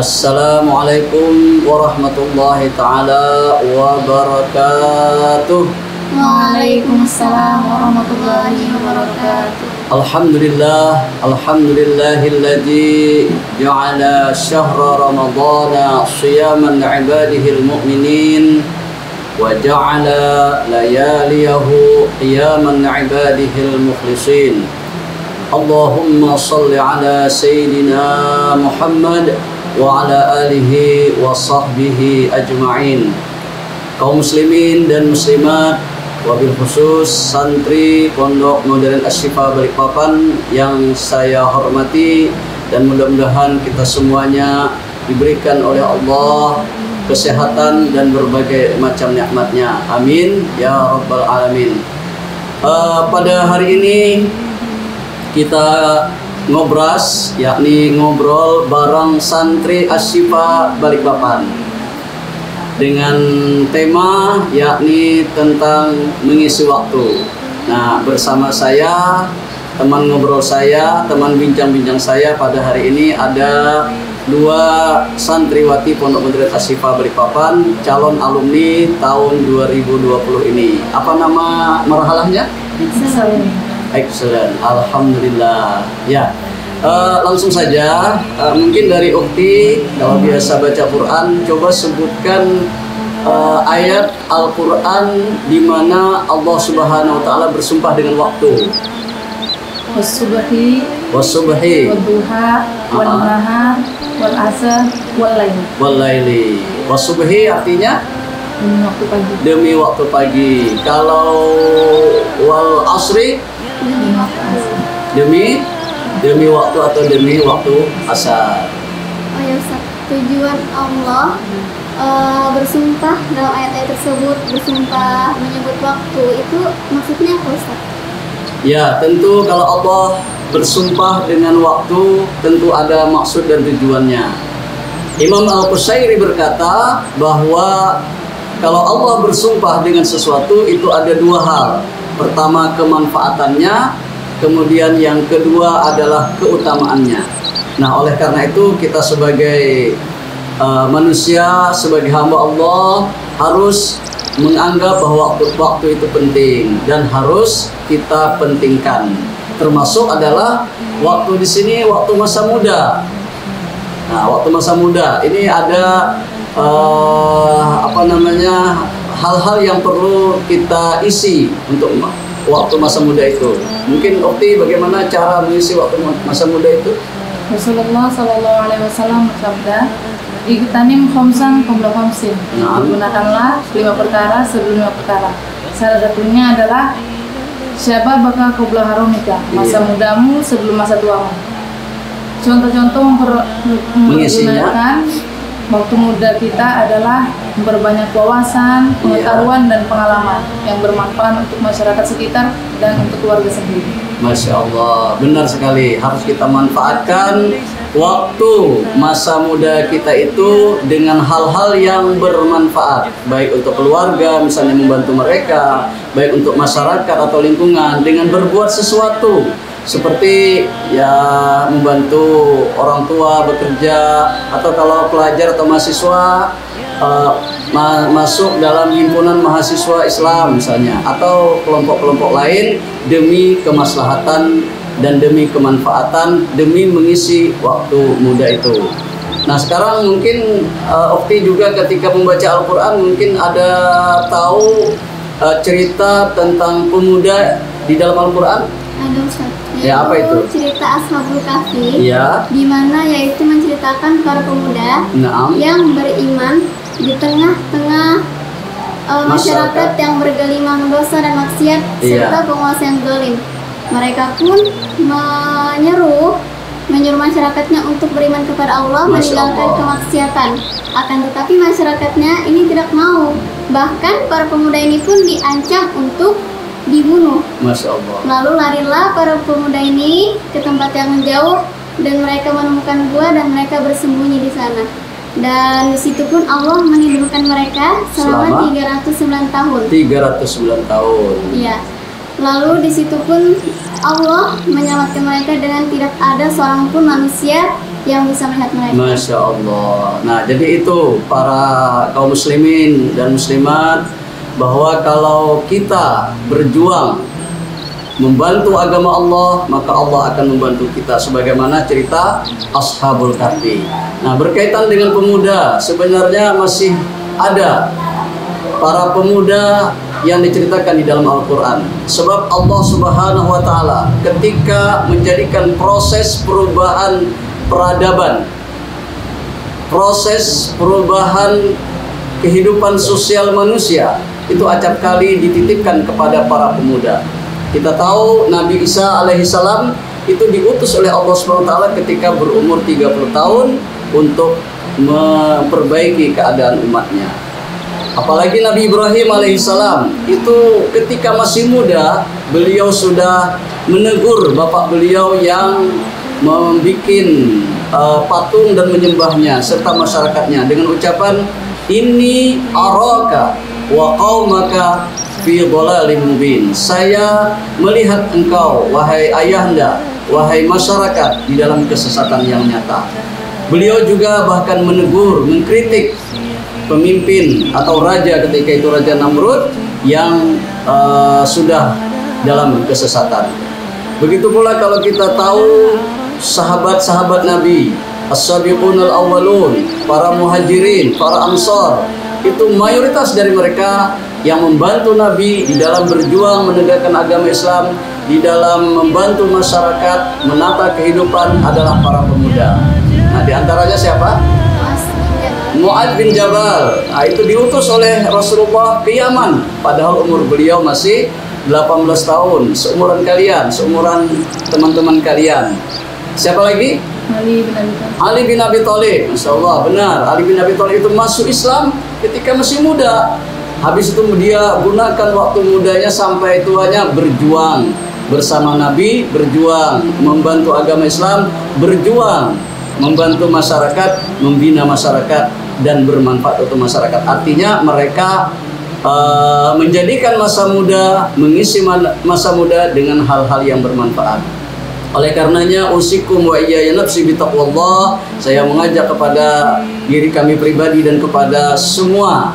Assalamualaikum warahmatullahi ta'ala wabarakatuh. Waalaikumsalam warahmatullahi wabarakatuh. Alhamdulillahilladzi ja'ala syahra ramadhana siyaman li'ibadihil mu'minin wa ja'ala layaliyahu qiyaman li'ibadihil mukhlisin. Allahumma salli ala Sayyidina Muhammad wa ala alihi wa sahbihi ajma'in. Kaum muslimin dan muslimat, wabil khusus santri Pondok Modern Asy-Syifa Balikpapan yang saya hormati, dan mudah-mudahan kita semuanya diberikan oleh Allah kesehatan dan berbagai macam nikmatnya. Amin ya rabbal alamin. Pada hari ini kita ngobras, yakni ngobrol bareng santri Asy-Syifa Balikpapan dengan tema yakni tentang mengisi waktu. Nah, bersama saya, teman ngobrol saya, teman bincang-bincang saya pada hari ini ada dua santriwati Pondok Modern Asy-Syifa Balikpapan, calon alumni tahun 2020 ini. Apa nama marhalahnya? Excellent, alhamdulillah. Ya, langsung saja. Mungkin dari Ukti, kalau biasa baca Quran, coba sebutkan ayat Al-Quran di mana Allah Subhanahu Wa Taala bersumpah dengan waktu. Wasubhi, wadduha, wan-nahar, wal-asr, wal-lail. Wal-laili. Wasubhi artinya Demi waktu pagi. demi waktu pagi. Kalau wal asri Demi waktu asar. demi waktu atau demi waktu asar. Oh ya Ustaz, tujuan Allah bersumpah dalam ayat-ayat tersebut, bersumpah menyebut waktu, itu maksudnya apa Ustaz? Ya, tentu kalau Allah bersumpah dengan waktu tentu ada maksud dan tujuannya. Imam Al-Qushairi berkata bahwa kalau Allah bersumpah dengan sesuatu itu ada dua hal. Pertama, kemanfaatannya, kemudian yang kedua adalah keutamaannya. Nah, oleh karena itu kita sebagai manusia, sebagai hamba Allah harus menganggap bahwa waktu itu penting dan harus kita pentingkan. Termasuk adalah waktu di sini waktu masa muda. Nah, waktu masa muda ini ada hal-hal yang perlu kita isi untuk waktu masa muda itu. Mungkin Ukti, bagaimana cara mengisi waktu masa muda itu? Rasulullah SAW bersabda, "Igtanim khamsan qabla khamsin." Nah. Gunakanlah 5 perkara sebelum 5 perkara. Salah satunya adalah syababaka qabla harumika, masa mudamu sebelum masa tuamu. Contoh-contoh menggunakan waktu muda kita adalah memperbanyak wawasan, pengetahuan, dan pengalaman yang bermanfaat untuk masyarakat sekitar dan untuk keluarga sendiri. Masya Allah, benar sekali. Harus kita manfaatkan waktu masa muda kita itu dengan hal-hal yang bermanfaat, baik untuk keluarga, misalnya membantu mereka, baik untuk masyarakat atau lingkungan dengan berbuat sesuatu. Seperti ya membantu orang tua bekerja, atau kalau pelajar atau mahasiswa masuk dalam himpunan mahasiswa Islam misalnya, atau kelompok-kelompok lain demi kemaslahatan dan demi kemanfaatan, demi mengisi waktu muda itu. Nah, sekarang mungkin Ukti juga ketika membaca Al-Quran mungkin ada tahu cerita tentang pemuda di dalam Al-Quran? Ada Ustaz. Ya, apa itu? Cerita Ashabul Kahfi. Ya. Di mana yaitu menceritakan para pemuda Naam. yang beriman di tengah-tengah masyarakat yang bergelimang dosa dan maksiat, Iya. serta penguasa yang zalim. Mereka pun menyuruh masyarakatnya untuk beriman kepada Allah, Masya meninggalkan Allah. kemaksiatan. Akan tetapi masyarakatnya ini tidak mau. Bahkan para pemuda ini pun diancam untuk dibunuh. Masya Allah. Lalu larilah para pemuda ini ke tempat yang jauh, dan mereka menemukan gua dan mereka bersembunyi di sana. Dan di situ pun Allah menghidupkan mereka selama 309 tahun. 309 tahun. Iya. Lalu di situ pun Allah menyelamatkan mereka dengan tidak ada seorang pun manusia yang bisa melihat mereka. Masya Allah. Nah, jadi itu para kaum muslimin dan muslimat, bahwa kalau kita berjuang membantu agama Allah, maka Allah akan membantu kita, sebagaimana cerita Ashabul Kahfi. Nah, berkaitan dengan pemuda, sebenarnya masih ada para pemuda yang diceritakan di dalam Al-Quran. Sebab Allah Subhanahu wa Ta'ala ketika menjadikan proses perubahan peradaban, proses perubahan kehidupan sosial manusia, itu acap kali dititipkan kepada para pemuda. Kita tahu Nabi Isa alaihissalam itu diutus oleh Allah SWT ketika berumur 30 tahun untuk memperbaiki keadaan umatnya. Apalagi Nabi Ibrahim alaihissalam itu ketika masih muda, beliau sudah menegur bapak beliau yang membuat patung dan menyembahnya serta masyarakatnya dengan ucapan, "Inni araka wa qaumaka fi dhalalin mubin." Saya melihat engkau wahai ayahanda, wahai masyarakat, di dalam kesesatan yang nyata. Beliau juga bahkan menegur, mengkritik pemimpin atau raja ketika itu, Raja Namrud, yang sudah dalam kesesatan. Begitu pula kalau kita tahu sahabat-sahabat Nabi, as-sabiqunal awwalun, para muhajirin, para ansar, itu mayoritas dari mereka yang membantu Nabi di dalam berjuang menegakkan agama Islam, di dalam membantu masyarakat menata kehidupan adalah para pemuda. Nah, diantaranya siapa? Mu'adz bin Jabal. Nah, itu diutus oleh Rasulullah ke Yaman, padahal umur beliau masih 18 tahun, seumuran kalian, seumuran teman-teman kalian. Siapa lagi? Ali bin Abi Thalib. Masya Allah, benar. Ali bin Abi Thalib itu masuk Islam ketika masih muda. Habis itu dia gunakan waktu mudanya sampai tuanya berjuang bersama Nabi, berjuang membantu agama Islam, berjuang membantu masyarakat, membina masyarakat, dan bermanfaat untuk masyarakat. Artinya mereka menjadikan masa muda, mengisi masa muda dengan hal-hal yang bermanfaat. Oleh karenanya, usikum wa iyaya nafsi bitaqwallah, saya mengajak kepada diri kami pribadi dan kepada semua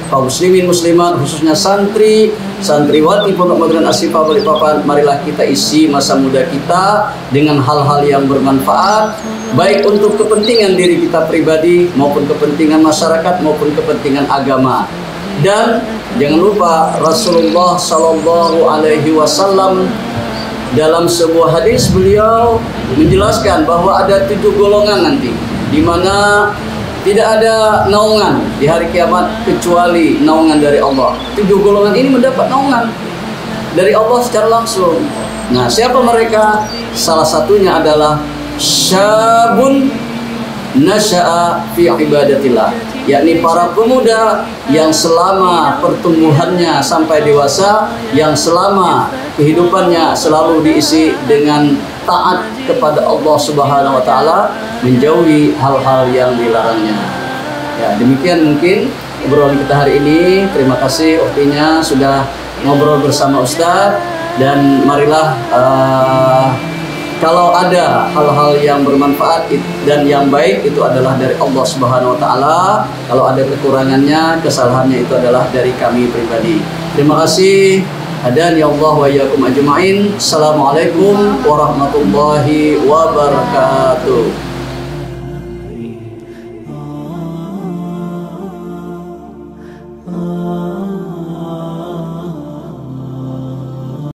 kaum muslimin muslimat, khususnya santri, santriwati Pondok Modern Asy-Syifa Balikpapan, marilah kita isi masa muda kita dengan hal-hal yang bermanfaat, baik untuk kepentingan diri kita pribadi maupun kepentingan masyarakat maupun kepentingan agama. Dan jangan lupa Rasulullah Shallallahu Alaihi Wasallam dalam sebuah hadis beliau menjelaskan bahwa ada 7 golongan nanti, di mana tidak ada naungan di hari kiamat kecuali naungan dari Allah. 7 golongan ini mendapat naungan dari Allah secara langsung. Nah, siapa mereka? Salah satunya adalah syabun nasya'a fi ibadatillah, yakni para pemuda yang selama pertumbuhannya sampai dewasa, yang selama kehidupannya selalu diisi dengan taat kepada Allah Subhanahu wa Ta'ala, menjauhi hal-hal yang dilarangnya. Ya, demikian mungkin obrolan kita hari ini. Terima kasih waktunya sudah ngobrol bersama Ustadz, dan marilah kalau ada hal-hal yang bermanfaat dan yang baik, itu adalah dari Allah Subhanahu wa Ta'ala. Kalau ada kekurangannya, kesalahannya, itu adalah dari kami pribadi. Terima kasih. Hadani Allah wa iyyakum ajma'in. Assalamualaikum warahmatullahi wabarakatuh.